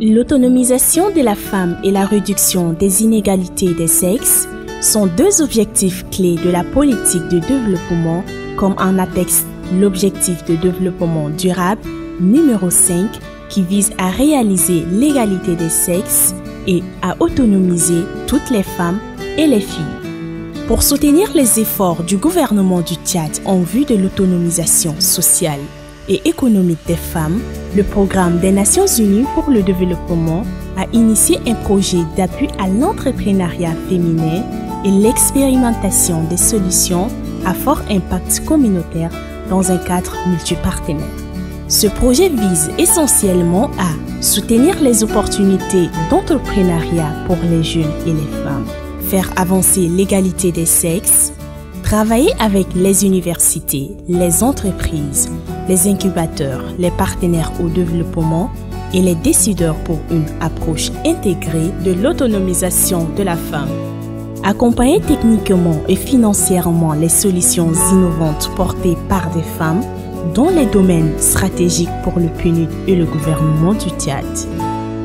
L'autonomisation de la femme et la réduction des inégalités des sexes sont deux objectifs clés de la politique de développement, comme en atteste l'objectif de développement durable numéro 5 qui vise à réaliser l'égalité des sexes et à autonomiser toutes les femmes et les filles. Pour soutenir les efforts du gouvernement du Tchad en vue de l'autonomisation sociale et économique des femmes, le Programme des Nations Unies pour le développement a initié un projet d'appui à l'entrepreneuriat féminin et l'expérimentation des solutions à fort impact communautaire dans un cadre multipartenaire. Ce projet vise essentiellement à soutenir les opportunités d'entrepreneuriat pour les jeunes et les femmes, faire avancer l'égalité des sexes, travailler avec les universités, les entreprises, les incubateurs, les partenaires au développement et les décideurs pour une approche intégrée de l'autonomisation de la femme. Accompagner techniquement et financièrement les solutions innovantes portées par des femmes dans les domaines stratégiques pour le PNUD et le gouvernement du Tchad.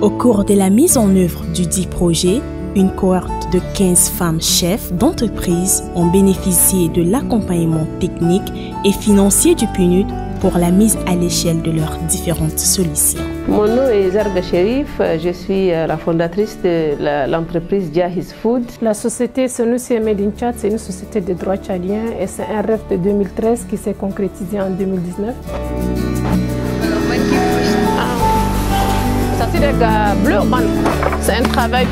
Au cours de la mise en œuvre du dit projet, une cohorte de 15 femmes chefs d'entreprise ont bénéficié de l'accompagnement technique et financier du PNUD pour la mise à l'échelle de leurs différentes solutions. Mon nom est Zarga Sherif, je suis la fondatrice de l'entreprise Jahiz Food. La société Senussi Made in Tchad, c'est une société de droit tchadien et c'est un rêve de 2013 qui s'est concrétisé en 2019. Ça c'est des gars bleus, c'est un travail.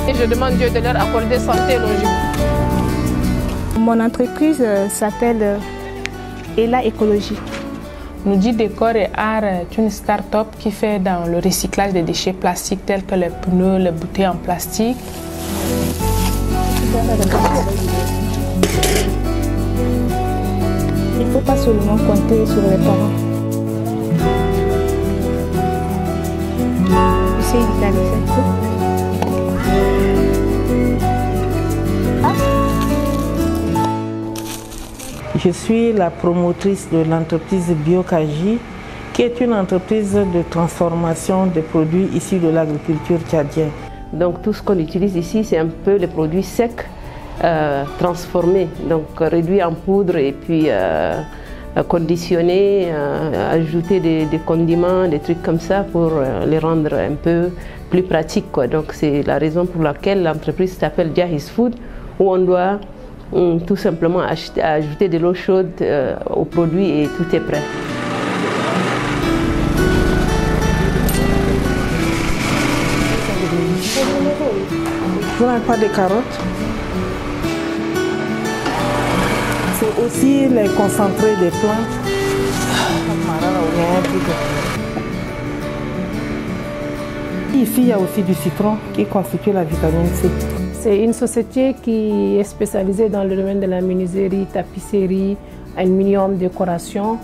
Et je demande Dieu de leur accorder santé et longévité. Mon entreprise s'appelle Ela Écologie. Nudi Décor et Art est une start-up qui fait dans le recyclage des déchets plastiques tels que les pneus, les bouteilles en plastique. Il ne faut pas seulement compter sur les parents. C'est Je suis la promotrice de l'entreprise Biokaji, qui est une entreprise de transformation des produits issus de l'agriculture tchadienne. Donc tout ce qu'on utilise ici, c'est un peu les produits secs transformés, donc réduits en poudre et puis conditionnés, ajouter des condiments, des trucs comme ça pour les rendre un peu plus pratiques, quoi. Donc c'est la raison pour laquelle l'entreprise s'appelle Jahiz Food, où on doit tout simplement ajouter de l'eau chaude au produit et tout est prêt. Vous n'avez pas de carottes? C'est aussi les concentrés des plantes. Ici, il y a aussi du citron qui constitue la vitamine C. C'est une société qui est spécialisée dans le domaine de la menuiserie, tapisserie, aluminium, décoration.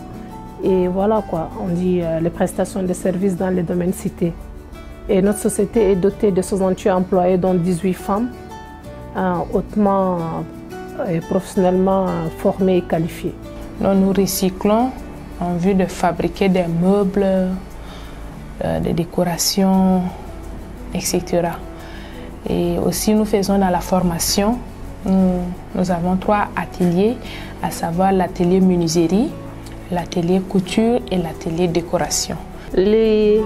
Et voilà quoi, on dit les prestations de services dans les domaines cités. Et notre société est dotée de 68 employés, dont 18 femmes, hautement et professionnellement formées et qualifiées. Nous recyclons en vue de fabriquer des meubles, des décorations, etc. Et aussi nous faisons dans la formation, nous avons 3 ateliers, à savoir l'atelier menuiserie, l'atelier couture et l'atelier décoration. Les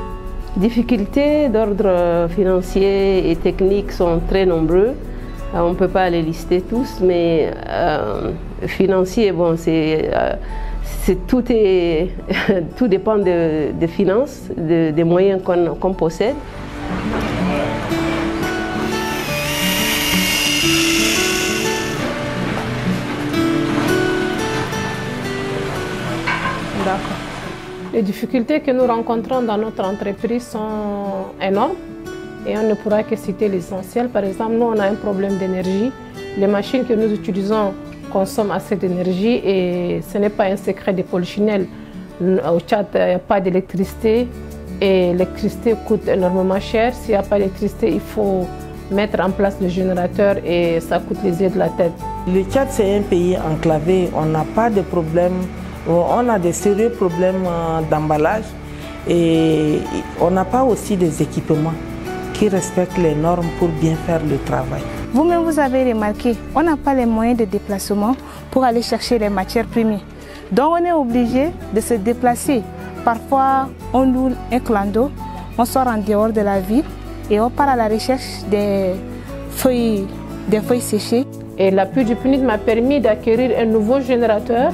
difficultés d'ordre financier et technique sont très nombreuses. On ne peut pas les lister tous, mais financier, bon, tout dépend des finances, des moyens qu'on possède. Les difficultés que nous rencontrons dans notre entreprise sont énormes et on ne pourra que citer l'essentiel. Par exemple, nous, on a un problème d'énergie. Les machines que nous utilisons consomment assez d'énergie et ce n'est pas un secret de polichinelle. Au Tchad, il n'y a pas d'électricité et l'électricité coûte énormément cher. S'il n'y a pas d'électricité, il faut mettre en place le générateur et ça coûte les yeux de la tête. Le Tchad, c'est un pays enclavé. On n'a pas de problème. On a des sérieux problèmes d'emballage, Et on n'a pas aussi des équipements qui respectent les normes pour bien faire le travail. Vous-même, vous avez remarqué, on n'a pas les moyens de déplacement pour aller chercher les matières premières. Donc on est obligé de se déplacer. Parfois, on loue un clando, on sort en dehors de la ville et on part à la recherche des feuilles séchées. Et l'appui du PNUD m'a permis d'acquérir un nouveau générateur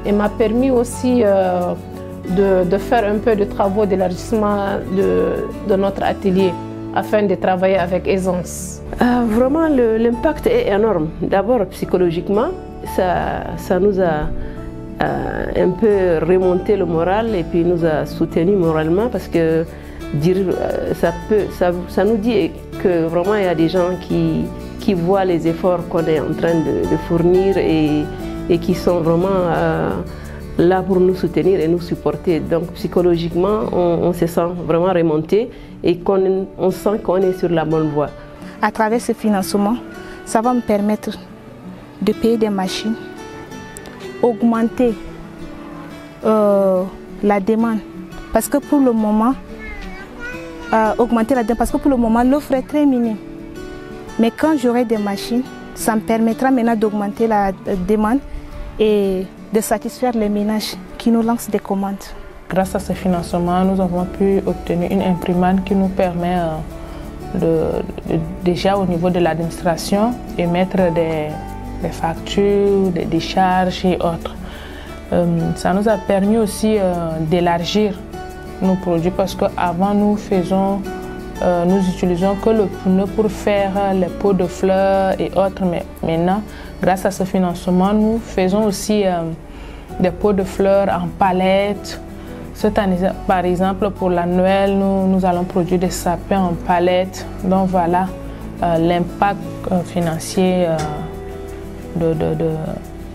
et m'a permis aussi de faire un peu de travaux d'élargissement de notre atelier afin de travailler avec aisance. Vraiment, l'impact est énorme. D'abord, psychologiquement, ça nous a un peu remonté le moral et puis nous a soutenus moralement parce que ça nous dit que vraiment il y a des gens qui voient les efforts qu'on est en train de fournir et qui sont vraiment là pour nous soutenir et nous supporter. Donc psychologiquement, on se sent vraiment remonté et on sent qu'on est sur la bonne voie. À travers ce financement, ça va me permettre de payer des machines, augmenter la demande. Parce que pour le moment, l'offre est très minime. Mais quand j'aurai des machines, ça me permettra maintenant d'augmenter la demande et de satisfaire les ménages qui nous lancent des commandes. Grâce à ce financement, nous avons pu obtenir une imprimante qui nous permet déjà au niveau de l'administration émettre des factures, des décharges et autres. Ça nous a permis aussi d'élargir nos produits parce qu'avant nous utilisions que le pneu pour faire les pots de fleurs et autres, mais maintenant, grâce à ce financement, nous faisons aussi des pots de fleurs en palette. Cette année, par exemple, pour la Noël, nous allons produire des sapins en palette. Donc voilà l'impact financier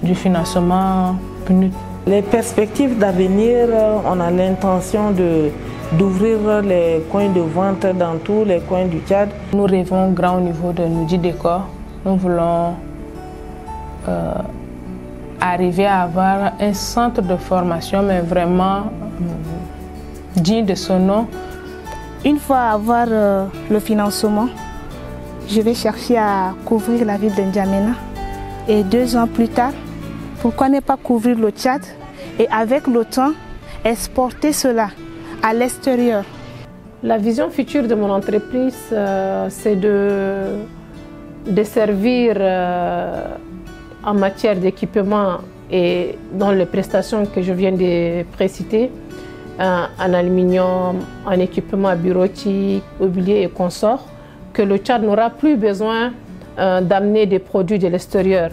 du financement PNUD. Les perspectives d'avenir, on a l'intention d'ouvrir les coins de vente dans tous les coins du Tchad. Nous rêvons grand au niveau de Nudi Décor. Nous voulons arriver à avoir un centre de formation, mais vraiment digne de son nom. Une fois avoir le financement, je vais chercher à couvrir la ville de N'Djamena. Et 2 ans plus tard, pourquoi ne pas couvrir le Tchad et avec le temps, exporter cela à l'extérieur. La vision future de mon entreprise, c'est de servir en matière d'équipement et dans les prestations que je viens de préciter, en aluminium, en équipement bureautique, mobilier et consorts, que le Tchad n'aura plus besoin d'amener des produits de l'extérieur.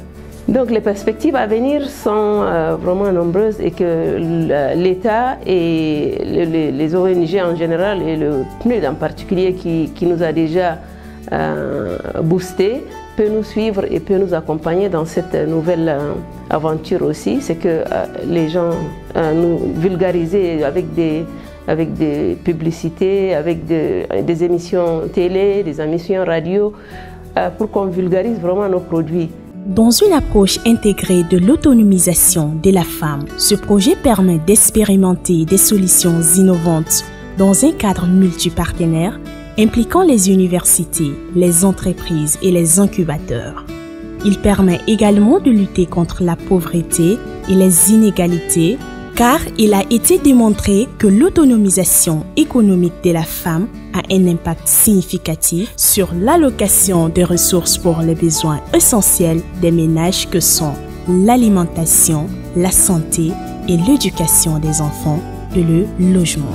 Donc les perspectives à venir sont vraiment nombreuses et que l'État et les ONG en général et le PNUD en particulier qui nous a déjà boosté peut nous suivre et peut nous accompagner dans cette nouvelle aventure aussi. C'est que les gens nous vulgariser avec des publicités, avec des émissions télé, des émissions radio pour qu'on vulgarise vraiment nos produits. Dans une approche intégrée de l'autonomisation de la femme, ce projet permet d'expérimenter des solutions innovantes dans un cadre multipartenaire impliquant les universités, les entreprises et les incubateurs. Il permet également de lutter contre la pauvreté et les inégalités, car il a été démontré que l'autonomisation économique de la femme a un impact significatif sur l'allocation de ressources pour les besoins essentiels des ménages que sont l'alimentation, la santé et l'éducation des enfants et le logement.